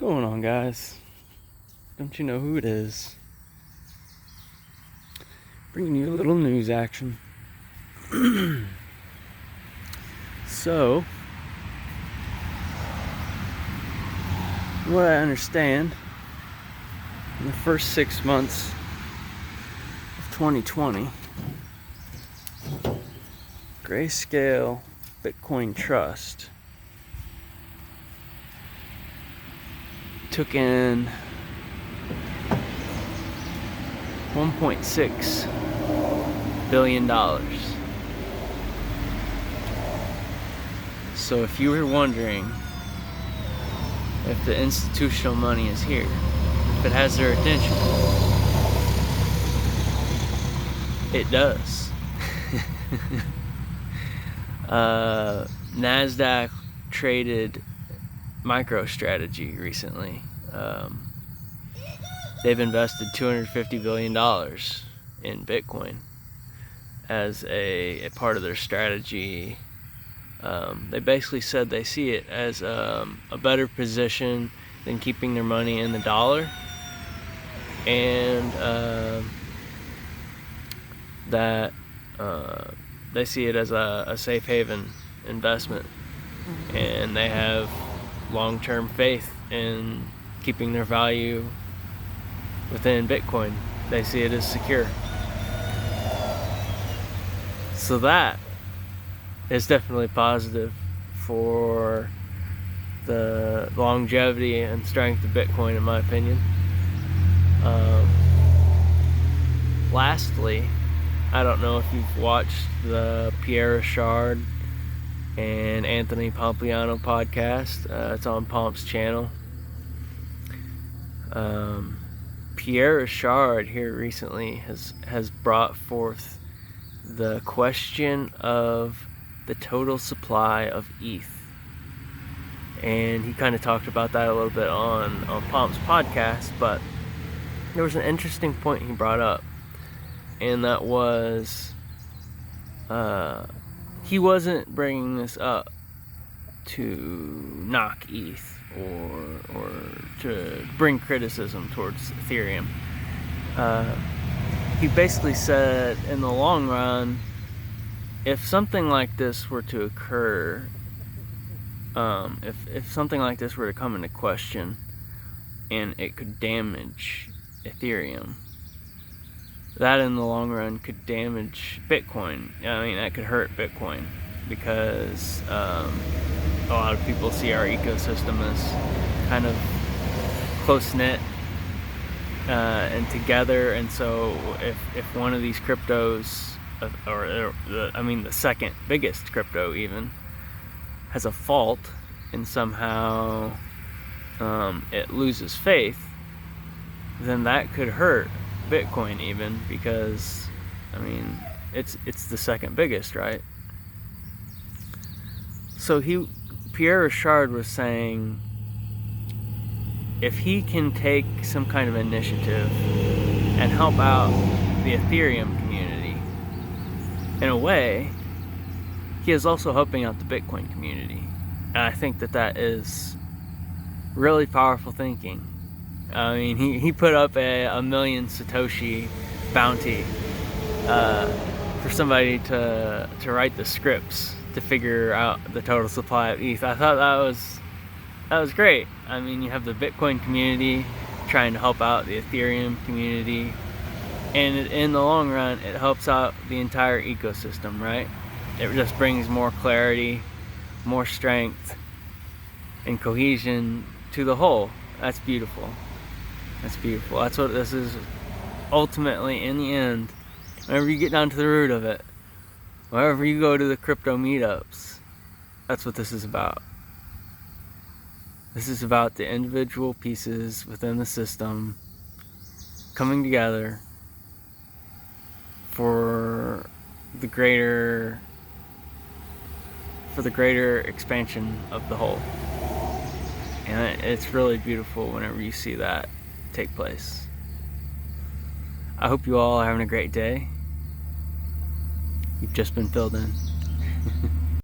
going on, guys? Don't you know who it is? Bringing you a little news action. So, what I understand, in the first 6 months of 2020, Grayscale Bitcoin Trust took in $1.6 billion. So if you were wondering if the institutional money is here, if it has their attention, it does. NASDAQ traded MicroStrategy recently. They've invested $250 billion in Bitcoin as a part of their strategy. They basically said they see it as a better position than keeping their money in the dollar, and that they see it as a safe haven investment, and they have long-term faith in keeping their value within Bitcoin. They see it as secure. So that is definitely positive for the longevity and strength of Bitcoin, in my opinion. Lastly, I don't know if you've watched the Pierre Rochard and Anthony Pompliano podcast. It's on Pomp's channel. Pierre Rochard here recently has brought forth the question of the total supply of ETH, and he kind of talked about that a little bit on Pomp's podcast. But there was an interesting point he brought up, and that was he wasn't bringing this up to knock ETH or to bring criticism towards Ethereum. He basically said, in the long run, if something like this were to occur, if something like this were to come into question and it could damage Ethereum, that in the long run could damage Bitcoin. I mean, that could hurt Bitcoin, because a lot of people see our ecosystem as kind of close-knit and together, and so if one of these cryptos, the second biggest crypto even, has a fault and somehow it loses faith, then that could hurt Bitcoin even, because I mean it's the second biggest, right? So Pierre Rochard was saying, if he can take some kind of initiative and help out the Ethereum community, in a way, he is also helping out the Bitcoin community. And I think that is really powerful thinking. I mean, he put up a million Satoshi bounty for somebody to write the scripts to figure out the total supply of ETH. I thought that was great. I mean, you have the Bitcoin community trying to help out the Ethereum community, and in the long run, it helps out the entire ecosystem, right? It just brings more clarity, more strength, and cohesion to the whole. That's beautiful. That's beautiful. That's what this is ultimately, in the end. Whenever you get down to the root of it, wherever you go to the crypto meetups, that's what this is about. This is about the individual pieces within the system coming together for the greater expansion of the whole. And it's really beautiful whenever you see that take place. I hope you all are having a great day. You've just been filled in.